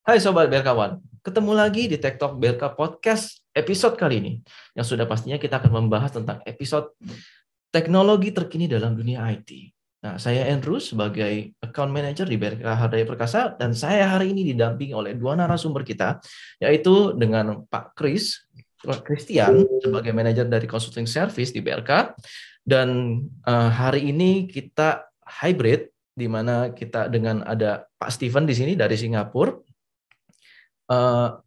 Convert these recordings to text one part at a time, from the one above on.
Hai Sobat Berkawan, ketemu lagi di Tech Talk Berka Podcast episode kali ini. Yang sudah pastinya kita akan membahas tentang episode teknologi terkini dalam dunia IT. Nah, saya Andrew sebagai Account Manager di BRK Hardaya Perkasa, dan saya hari ini didampingi oleh dua narasumber kita, yaitu dengan Pak Christian sebagai manajer dari Consulting Service di BRK, dan hari ini kita hybrid, di mana kita dengan ada Pak Steven di sini dari Singapura,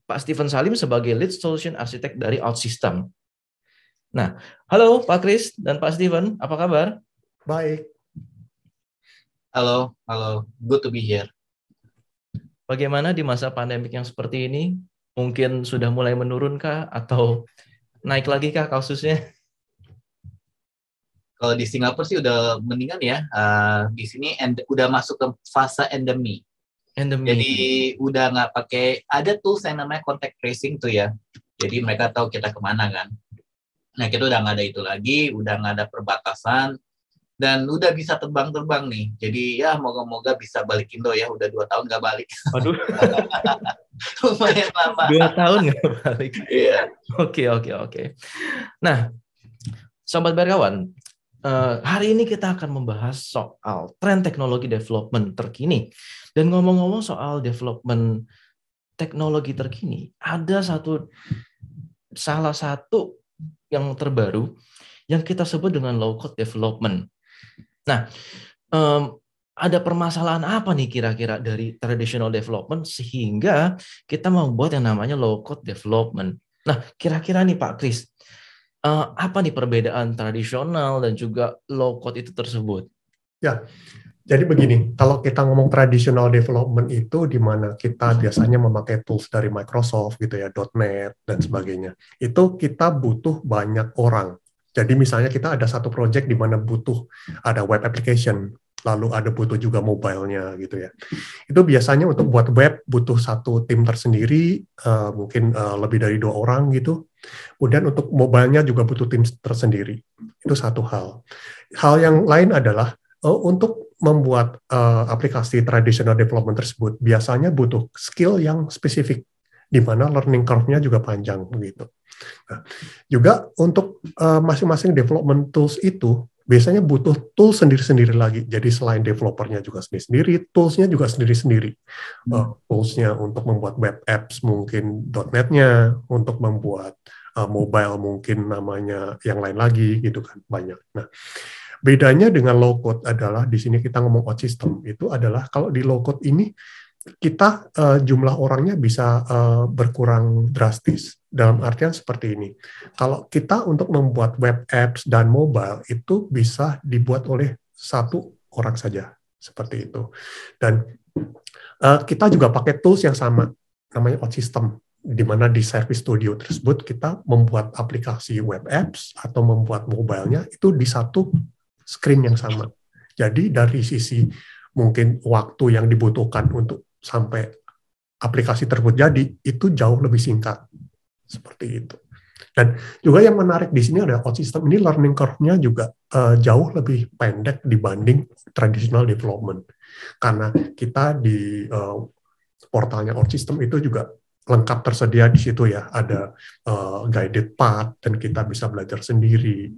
Pak Steven Salim sebagai Lead Solution Architect dari OutSystem. Nah, halo Pak Kris dan Pak Steven, apa kabar? Baik. Halo, halo. Good to be here. Bagaimana di masa pandemik yang seperti ini? Mungkin sudah mulai menurunkah atau naik lagi kah kasusnya? Kalau di Singapura sih udah mendingan ya. Di sini udah masuk ke fase endemi. Jadi udah nggak pakai, ada tools yang namanya contact tracing tuh ya. Jadi mereka tahu kita kemana kan. Nah kita udah nggak ada itu lagi, udah nggak ada perbatasan, dan udah bisa terbang-terbang nih. Jadi ya moga-moga bisa balik Indo ya, udah 2 tahun nggak balik. Waduh. Lumayan lama. 2 tahun nggak balik. Iya. Oke. Nah, Sobat Berkawan, hari ini kita akan membahas soal tren teknologi development terkini. Dan ngomong-ngomong soal development teknologi terkini, ada salah satu yang terbaru yang kita sebut dengan low-code development. Nah, ada permasalahan apa nih kira-kira dari traditional development sehingga kita membuat yang namanya low-code development? Nah, kira-kira nih Pak Kris, apa nih perbedaan tradisional dan juga low-code itu tersebut? Ya, jadi begini, kalau kita ngomong traditional development itu di mana kita biasanya memakai tools dari Microsoft gitu ya, .NET dan sebagainya. Itu kita butuh banyak orang. Jadi misalnya kita ada satu project di mana butuh ada web application, lalu ada butuh juga mobile-nya gitu ya. Itu biasanya untuk buat web butuh satu tim tersendiri, mungkin lebih dari 2 orang gitu. Kemudian untuk mobile-nya juga butuh tim tersendiri. Itu satu hal. Hal yang lain adalah untuk membuat aplikasi traditional development tersebut biasanya butuh skill yang spesifik, di mana learning curve-nya juga panjang begitu. Nah, juga untuk masing-masing development tools itu biasanya butuh tools sendiri-sendiri lagi. Jadi selain developernya juga sendiri-sendiri, tools-nya juga sendiri-sendiri. Tools-nya untuk membuat web apps mungkin .NET-nya, untuk membuat mobile mungkin namanya yang lain lagi gitu kan, banyak. Nah, bedanya dengan low code adalah di sini kita ngomong OutSystem itu adalah kalau di low code ini kita jumlah orangnya bisa berkurang drastis. Dalam artian seperti ini. Kalau kita untuk membuat web apps dan mobile itu bisa dibuat oleh satu orang saja seperti itu. Dan kita juga pakai tools yang sama namanya OutSystem, di mana di Service Studio tersebut kita membuat aplikasi web apps atau membuat mobile-nya itu di satu screen yang sama. Jadi dari sisi mungkin waktu yang dibutuhkan untuk sampai aplikasi tersebut jadi itu jauh lebih singkat. Seperti itu. Dan juga yang menarik di sini adalah OutSystem ini learning curve-nya juga jauh lebih pendek dibanding traditional development. Karena kita di portalnya OutSystem itu juga lengkap tersedia di situ ya, ada guided path dan kita bisa belajar sendiri.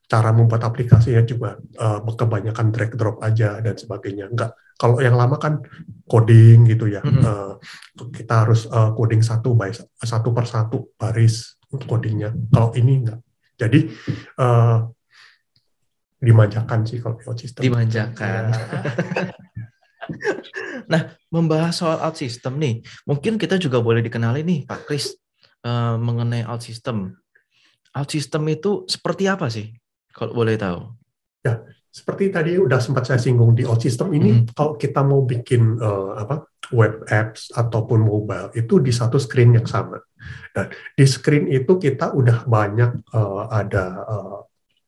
Cara membuat aplikasinya juga kebanyakan drag drop aja dan sebagainya. Enggak, kalau yang lama kan coding gitu ya, kita harus coding satu per satu baris codingnya. Kalau ini enggak. Jadi dimanjakan sih kalau OutSystem. Dimanjakan. Nah, membahas soal OutSystem nih, mungkin kita juga boleh dikenali nih Pak Kris mengenai OutSystem. OutSystem itu seperti apa sih? Kalau boleh tahu. Ya, seperti tadi udah sempat saya singgung di OutSystem ini, kalau kita mau bikin web apps ataupun mobile itu di satu screen yang sama. Dan di screen itu kita udah banyak ada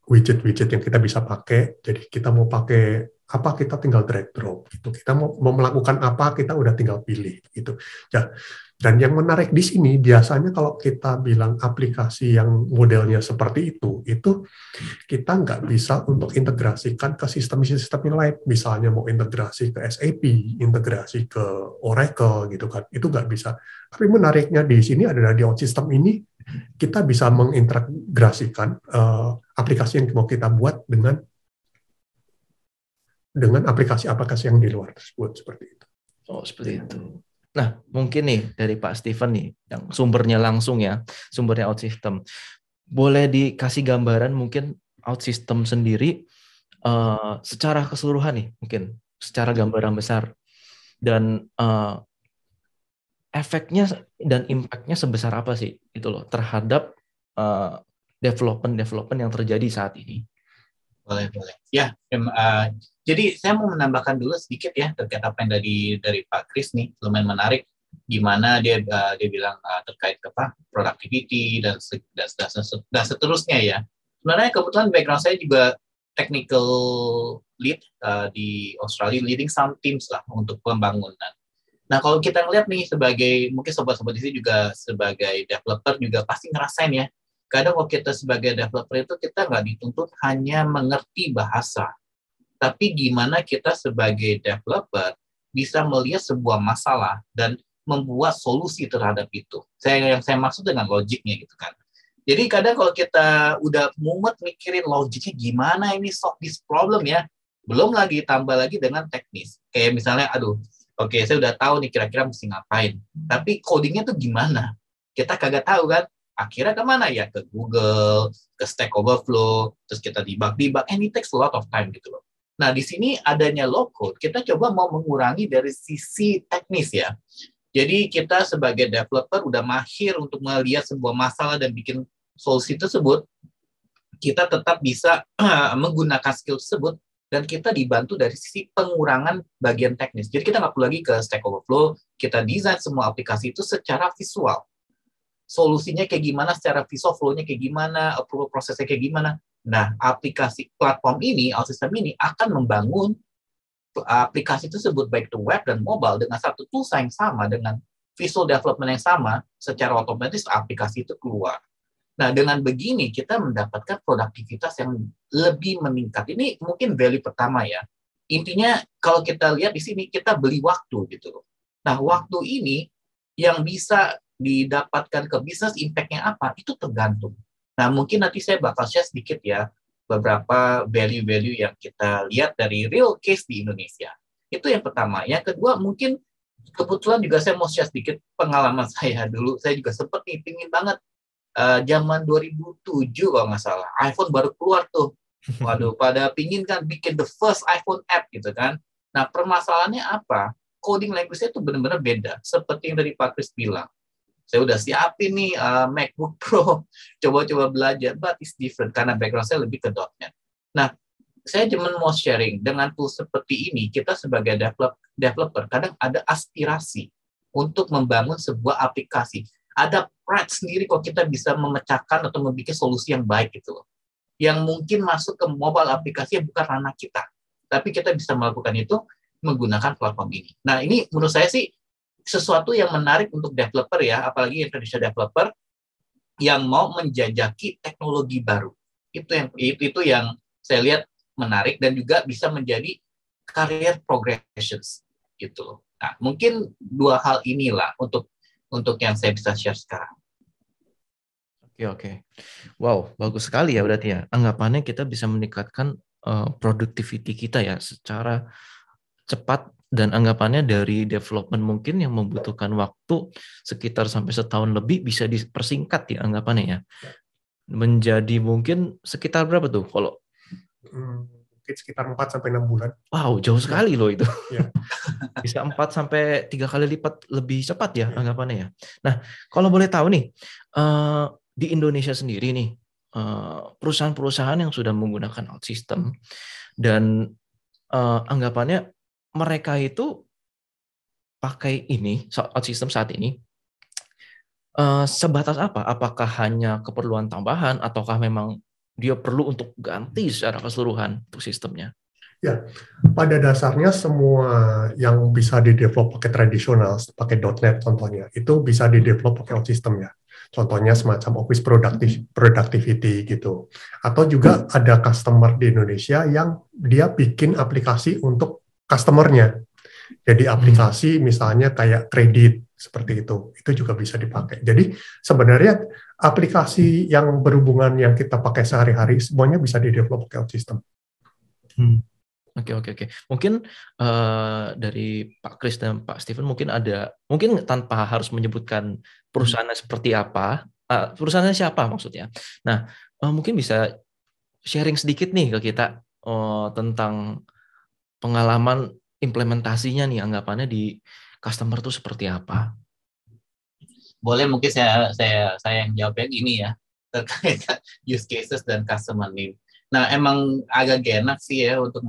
widget-widget yang kita bisa pakai. Jadi kita mau pakai apa, kita tinggal drag drop gitu. Kita mau melakukan apa, kita udah tinggal pilih gitu. Ya, dan yang menarik di sini biasanya kalau kita bilang aplikasi yang modelnya seperti itu kita nggak bisa untuk integrasikan ke sistem-sistem yang lain. Misalnya mau integrasi ke SAP, integrasi ke Oracle gitu kan, itu nggak bisa. Tapi menariknya di sini adalah di OutSystem ini kita bisa mengintegrasikan aplikasi yang mau kita buat dengan aplikasi-aplikasi yang di luar tersebut, seperti itu. Oh, seperti itu. Nah, mungkin nih dari Pak Steven nih, yang sumbernya langsung ya, sumbernya OutSystem. Boleh dikasih gambaran mungkin OutSystem sendiri secara keseluruhan nih, mungkin secara gambaran besar. Dan efeknya dan impact-nya sebesar apa sih itu loh terhadap development yang terjadi saat ini? Boleh. Ya, jadi saya mau menambahkan dulu sedikit ya terkait apa yang dari Pak Kris nih, lumayan menarik. Gimana dia bilang terkait productivity dan seterusnya ya. Sebenarnya kebetulan background saya juga technical lead di Australia, leading some teams lah untuk pembangunan. Nah, kalau kita ngeliat nih mungkin sobat-sobat di sini juga sebagai developer juga pasti ngerasain ya. Kadang kalau kita sebagai developer itu kita nggak dituntut hanya mengerti bahasa, tapi gimana kita sebagai developer bisa melihat sebuah masalah dan membuat solusi terhadap itu. Yang saya maksud dengan logiknya gitu kan. Jadi kadang kalau kita udah mumet mikirin logiknya gimana ini solve this problem ya, belum lagi tambah lagi dengan teknis. Kayak misalnya, oke, saya udah tahu nih kira-kira mesti ngapain. Tapi codingnya tuh gimana? Kita kagak tahu kan. Akhirnya kemana ya? Ke Google, ke Stack Overflow, terus kita debug, and it takes a lot of time gitu loh. Nah, di sini adanya low code, kita coba mau mengurangi dari sisi teknis ya. Jadi kita sebagai developer udah mahir untuk melihat sebuah masalah dan bikin solusi tersebut, kita tetap bisa menggunakan skill tersebut dan kita dibantu dari sisi pengurangan bagian teknis. Jadi kita nggak perlu lagi ke Stack Overflow, kita desain semua aplikasi itu secara visual. Solusinya kayak gimana, secara visual flow-nya kayak gimana, approval prosesnya kayak gimana. Nah, aplikasi platform ini, OutSystem ini akan membangun aplikasi tersebut baik itu web dan mobile dengan satu tools yang sama, dengan visual development yang sama, secara otomatis aplikasi itu keluar. Nah, dengan begini kita mendapatkan produktivitas yang lebih meningkat. Ini mungkin value pertama ya. Intinya kalau kita lihat di sini kita beli waktu gitu loh. Nah, waktu ini yang bisa didapatkan ke bisnis impact-nya apa itu tergantung. Nah, mungkin nanti saya bakal share sedikit ya beberapa value-value yang kita lihat dari real case di Indonesia. Itu yang pertama. Yang kedua mungkin kebetulan juga saya mau share sedikit pengalaman saya dulu. Saya juga sempat nih pingin banget zaman 2007 kalau nggak salah, iPhone baru keluar tuh. Waduh, pada pingin kan bikin the first iPhone app gitu kan. Nah, permasalahannya apa? Coding language-nya itu benar-benar beda. Seperti yang dari Pak Kris bilang. Saya udah siapin nih MacBook Pro, coba-coba belajar, but it's different karena background saya lebih ke .NET. Nah, saya cuma mau sharing dengan tool seperti ini, kita sebagai developer kadang ada aspirasi untuk membangun sebuah aplikasi. Ada pride sendiri kok kita bisa memecahkan atau membuat solusi yang baik gitu loh. Yang mungkin masuk ke mobile aplikasi yang bukan ranah kita. Tapi kita bisa melakukan itu menggunakan platform ini. Nah, ini menurut saya sih sesuatu yang menarik untuk developer ya, apalagi Indonesia developer yang mau menjajaki teknologi baru. Itu yang saya lihat menarik dan juga bisa menjadi career progressions gitu loh. Nah, mungkin dua hal inilah untuk yang saya bisa share sekarang. Oke. Wow, bagus sekali ya berarti ya. Anggapannya kita bisa meningkatkan productivity kita ya secara cepat, dan anggapannya dari development mungkin yang membutuhkan waktu sekitar sampai setahun lebih bisa dipersingkat ya anggapannya ya. Menjadi mungkin sekitar berapa tuh kalau? Mungkin sekitar 4-6 bulan. Wow, jauh sekali loh itu. Ya. Bisa 4-3 kali lipat lebih cepat ya anggapannya ya. Nah, kalau boleh tahu nih, di Indonesia sendiri nih, perusahaan-perusahaan yang sudah menggunakan OutSystem dan anggapannya mereka itu pakai ini OutSystem saat ini sebatas apa? Apakah hanya keperluan tambahan ataukah memang dia perlu untuk ganti secara keseluruhan untuk sistemnya? Ya, pada dasarnya semua yang bisa di-develop pakai tradisional, pakai .NET contohnya, itu bisa di-develop pakai OutSystem ya. Contohnya semacam Office Productivity gitu. Atau juga ada customer di Indonesia yang dia bikin aplikasi untuk customernya. Jadi aplikasi misalnya kayak kredit seperti itu juga bisa dipakai. Jadi sebenarnya aplikasi yang berhubungan yang kita pakai sehari-hari semuanya bisa di-develop pakai OutSystem. Oke. Mungkin dari Pak Kris dan Pak Steven mungkin tanpa harus menyebutkan perusahaannya seperti apa, perusahaannya siapa maksudnya. Nah, mungkin bisa sharing sedikit nih ke kita tentang pengalaman implementasinya nih, anggapannya di customer tuh seperti apa? Boleh, mungkin saya yang jawabnya gini ya, terkait use cases dan customer name. Nah, emang agak gak enak sih ya untuk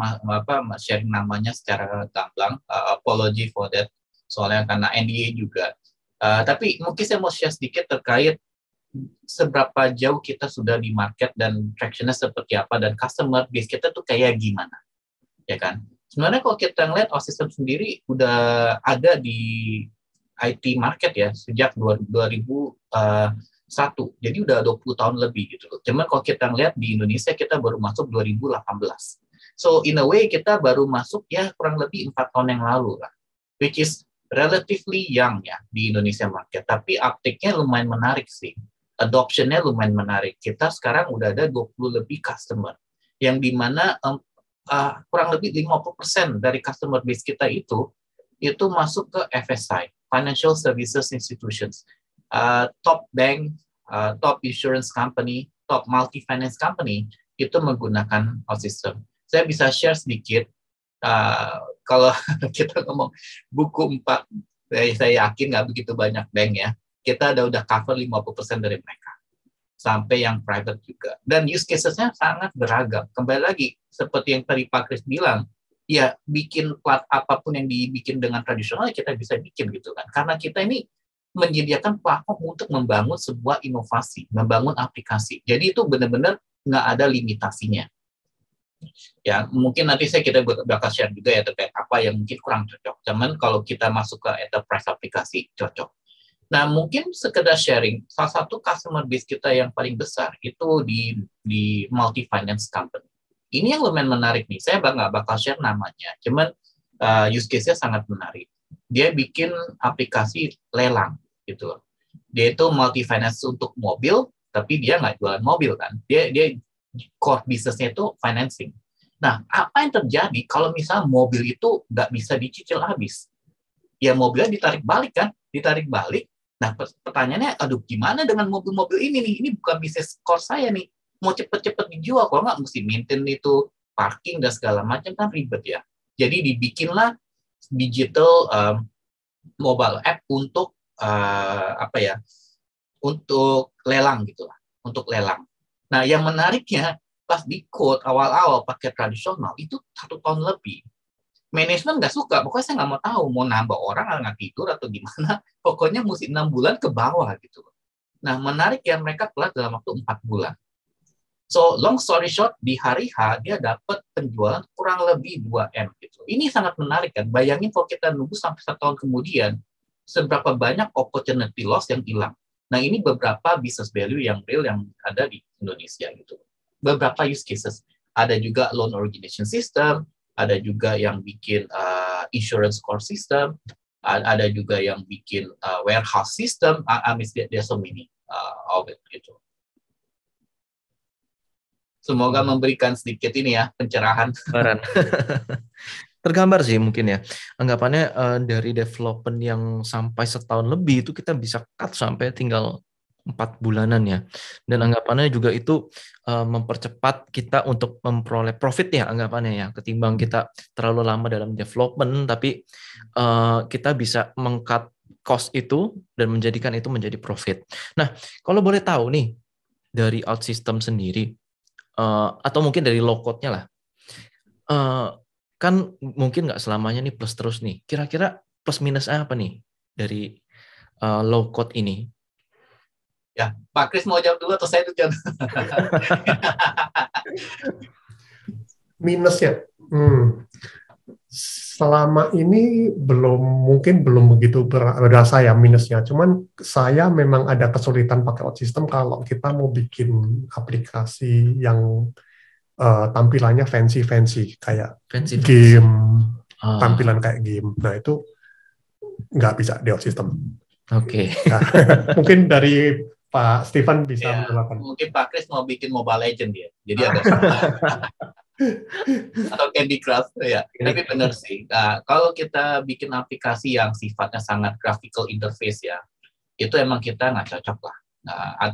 sharing namanya secara gamblang. Apology for that, soalnya karena NDA juga. Tapi mungkin saya mau share sedikit terkait seberapa jauh kita sudah di market dan traction-nya seperti apa, dan customer base kita tuh kayak gimana, ya kan? Sebenarnya kalau kita ngeliat OutSystem sendiri udah ada di IT market ya sejak 2001. Jadi udah 20 tahun lebih gitu loh. Cuman kalau kita ngeliat di Indonesia kita baru masuk 2018. So in a way kita baru masuk ya kurang lebih 4 tahun yang lalu lah. Which is relatively young ya di Indonesia market. Tapi uptake-nya lumayan menarik sih. Adoption-nya lumayan menarik. Kita sekarang udah ada 20 lebih customer. Yang dimana kurang lebih 50% dari customer base kita itu masuk ke FSI, Financial Services Institutions. Top bank, top insurance company, top multi-finance company, itu menggunakan OutSystem. Saya bisa share sedikit, kalau kita ngomong buku 4, saya yakin nggak begitu banyak bank ya, kita udah cover 50% dari mereka. Sampai yang private juga. Dan use cases-nya sangat beragam. Kembali lagi, seperti yang tadi Pak Kris bilang, ya bikin apapun yang dibikin dengan tradisional kita bisa bikin gitu kan. Karena kita ini menyediakan platform untuk membangun sebuah inovasi, membangun aplikasi. Jadi itu benar-benar nggak ada limitasinya. Ya mungkin nanti kita bakal share juga ya terkait apa yang mungkin kurang cocok. Cuman kalau kita masuk ke enterprise aplikasi cocok. Nah, mungkin sekedar sharing, salah satu customer base kita yang paling besar itu di multi-finance company. Ini yang lumayan menarik nih, saya nggak bakal share namanya, cuman use case-nya sangat menarik. Dia bikin aplikasi lelang, gitu loh. Dia itu multi-finance untuk mobil, tapi dia nggak jualan mobil kan. Dia core business-nya itu financing. Nah, apa yang terjadi kalau misalnya mobil itu nggak bisa dicicil habis? Ya mobilnya ditarik balik kan, ditarik balik. Nah, pertanyaannya, aduh gimana dengan mobil-mobil ini nih? Ini bukan bisnis core saya nih. Mau cepet-cepet dijual, kalau nggak mesti maintain itu, parking dan segala macam kan ribet ya. Jadi dibikinlah digital mobile app untuk untuk lelang gitu lah, untuk lelang. Nah, yang menariknya pas di code awal-awal pakai tradisional itu 1 tahun lebih. Manajemen nggak suka, pokoknya saya nggak mau tahu mau nambah orang nggak tidur atau gimana, pokoknya mesti 6 bulan ke bawah gitu. Nah, menarik ya, mereka telat dalam waktu 4 bulan. So, long story short, di hari H dia dapat penjualan kurang lebih 2M gitu. Ini sangat menarik kan, bayangin kalau kita nunggu sampai 1 tahun kemudian, seberapa banyak opportunity loss yang hilang. Nah, ini beberapa business value yang real yang ada di Indonesia gitu. Beberapa use cases. Ada juga loan origination system, ada juga yang bikin insurance core system, ada juga yang bikin warehouse system. There's so many of it gitu. Semoga memberikan sedikit ini ya pencerahan. Tergambar sih mungkin ya. Anggapannya dari development yang sampai 1 tahun lebih itu kita bisa cut sampai tinggal 4 bulanan ya. Dan anggapannya juga itu mempercepat kita untuk memperoleh profit ya anggapannya ya. Ketimbang kita terlalu lama dalam development, tapi kita bisa meng-cut cost itu dan menjadikan itu menjadi profit. Nah, kalau boleh tahu nih dari OutSystem sendiri, atau mungkin dari low code-nya lah, kan mungkin nggak selamanya nih plus terus nih. Kira-kira plus minus apa nih dari low code ini? Ya, Pak Kris mau jawab dulu atau saya dulu jawab? Minusnya, selama ini mungkin belum begitu berasa ya minusnya. Cuman saya memang ada kesulitan pakai OutSystem kalau kita mau bikin aplikasi yang tampilannya fancy kayak game, tampilan kayak game. Nah itu nggak bisa di OutSystem. Oke. Nah, mungkin dari Pak Stephen bisa menambahkan. Mungkin Pak Kris mau bikin Mobile Legend dia, jadi agak susah. Atau Candy Crush ya. Tapi benar sih. Kalau kita bikin aplikasi yang sifatnya sangat graphical interface ya, itu emang kita nggak cocok lah.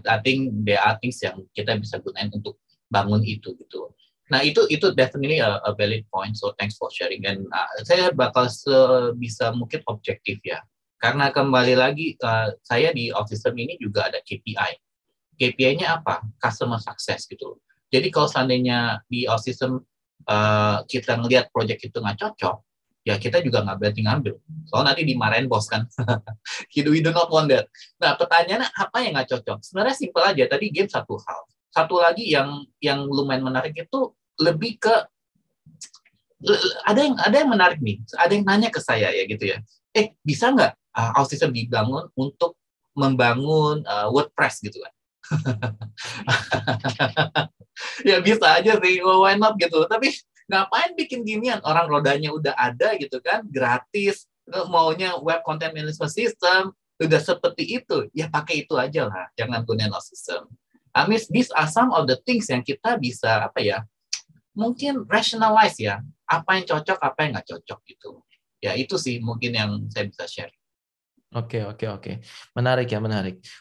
I think there are things yang kita bisa gunain untuk bangun itu gitu. Nah itu definitely a valid point. So thanks for sharing. Dan saya bakal sebisa mungkin objektif ya. Karena kembali lagi saya di OutSystem ini juga ada KPI. KPI-nya apa? Customer success gitu. Jadi kalau seandainya di OutSystem kita ngelihat project itu nggak cocok, ya kita juga nggak berarti ngambil. Soalnya nanti dimarahin bos kan. We do not want that. Nah pertanyaannya apa yang nggak cocok? Sebenarnya simpel aja. Tadi game satu hal. Satu lagi yang lumayan menarik itu lebih ke ada yang menarik nih. Ada yang nanya ke saya ya gitu ya. Bisa nggak OutSystem dibangun untuk membangun WordPress gitu kan? Ya bisa aja sih, why not gitu. Tapi ngapain bikin ginian? Orang rodanya udah ada gitu kan, gratis. Maunya web content management system, udah seperti itu. Ya pakai itu aja lah, jangan gunain OutSystem. I mean, these are some of the things yang kita bisa mungkin rationalize ya. Apa yang cocok, apa yang nggak cocok gitu. Ya itu sih mungkin yang saya bisa share. Oke. Menarik.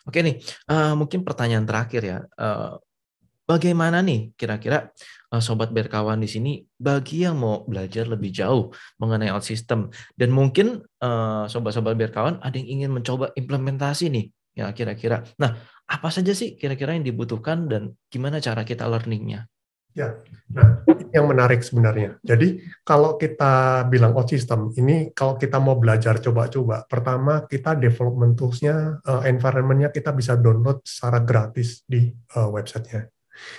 Oke nih, mungkin pertanyaan terakhir ya. Bagaimana nih kira-kira sobat berkawan di sini bagi yang mau belajar lebih jauh mengenai OutSystem dan mungkin sobat-sobat berkawan ada yang ingin mencoba implementasi nih ya kira-kira. Nah, apa saja sih kira-kira yang dibutuhkan dan gimana cara kita learning-nya? Ya, nah ini yang menarik sebenarnya. Jadi kalau kita bilang OutSystem, ini kalau kita mau belajar coba-coba, pertama kita development tools-nya, environment-nya kita bisa download secara gratis di website-nya.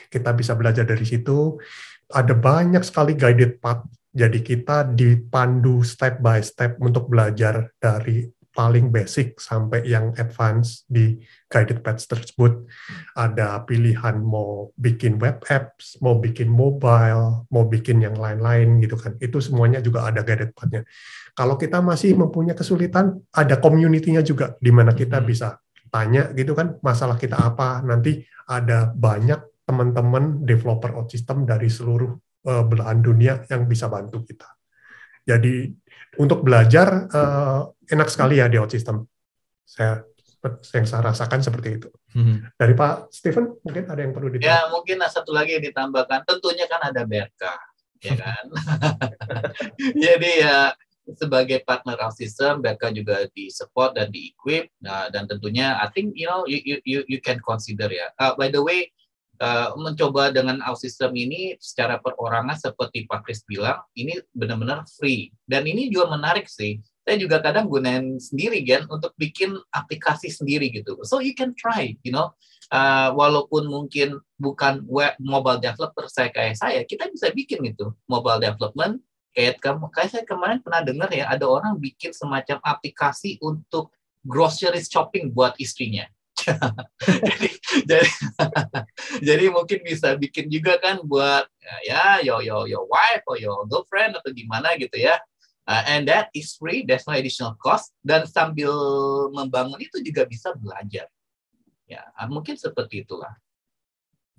Kita bisa belajar dari situ. Ada banyak sekali guided path. Jadi kita dipandu step by step untuk belajar dari paling basic sampai yang advance di guided path tersebut. Ada pilihan mau bikin web apps, mau bikin mobile, mau bikin yang lain-lain gitu kan. Itu semuanya juga ada guided path-nya. Kalau kita masih mempunyai kesulitan, ada community-nya juga di mana kita bisa tanya gitu kan, masalah kita apa. Nanti ada banyak teman-teman developer OutSystem dari seluruh belahan dunia yang bisa bantu kita. Jadi untuk belajar enak sekali ya di OutSystem. Yang saya rasakan seperti itu. Dari Pak Stephen mungkin ada yang perlu ditambahkan. Ya mungkin satu lagi yang ditambahkan. Tentunya kan ada Berka, ya kan. Jadi ya sebagai partner OutSystem, Berka juga di support dan di equip. Dan tentunya I think you can consider ya. By the way, mencoba dengan OutSystem ini secara perorangan seperti Pak Kris bilang, ini benar-benar free. Dan ini juga menarik sih. Saya juga kadang gunain sendiri kan untuk bikin aplikasi sendiri gitu. So you can try, walaupun mungkin bukan web mobile developer kayak saya, kita bisa bikin itu mobile development. Kayak saya kemarin pernah dengar ya, ada orang bikin semacam aplikasi untuk grocery shopping buat istrinya. jadi mungkin bisa bikin juga kan buat your wife or your girlfriend atau gimana gitu ya. And that is free, there's no additional cost, dan sambil membangun itu juga bisa belajar. Ya, mungkin seperti itulah.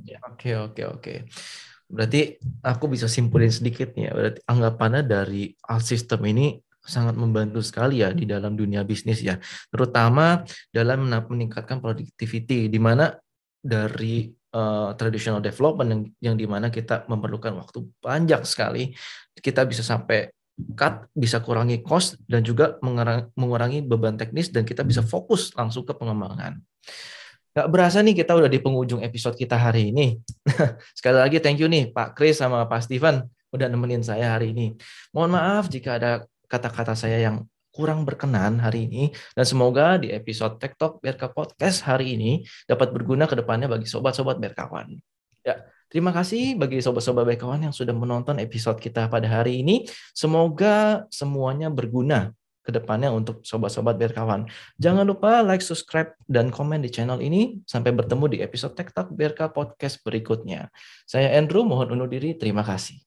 Ya. Oke. Berarti aku bisa simpulin sedikit nih ya. Berarti anggapannya dari OutSystem ini sangat membantu sekali ya di dalam dunia bisnis ya, terutama dalam meningkatkan productivity, di mana dari traditional development yang di mana kita memerlukan waktu panjang sekali, kita bisa sampai cut, bisa kurangi cost dan juga mengurangi beban teknis, dan kita bisa fokus langsung ke pengembangan. Gak berasa nih kita udah di penghujung episode kita hari ini. Sekali lagi thank you nih Pak Kris sama Pak Stephen udah nemenin saya hari ini. Mohon maaf jika ada kata-kata saya yang kurang berkenan hari ini, dan semoga di episode Tech Talk BRK Podcast hari ini dapat berguna ke depannya bagi sobat-sobat BRKawan. Ya, terima kasih bagi sobat-sobat BRKawan yang sudah menonton episode kita pada hari ini. Semoga semuanya berguna ke depannya untuk sobat-sobat BRKawan. Jangan lupa like, subscribe, dan komen di channel ini. Sampai bertemu di episode Tech Talk BRK Podcast berikutnya. Saya Andrew, mohon undur diri. Terima kasih.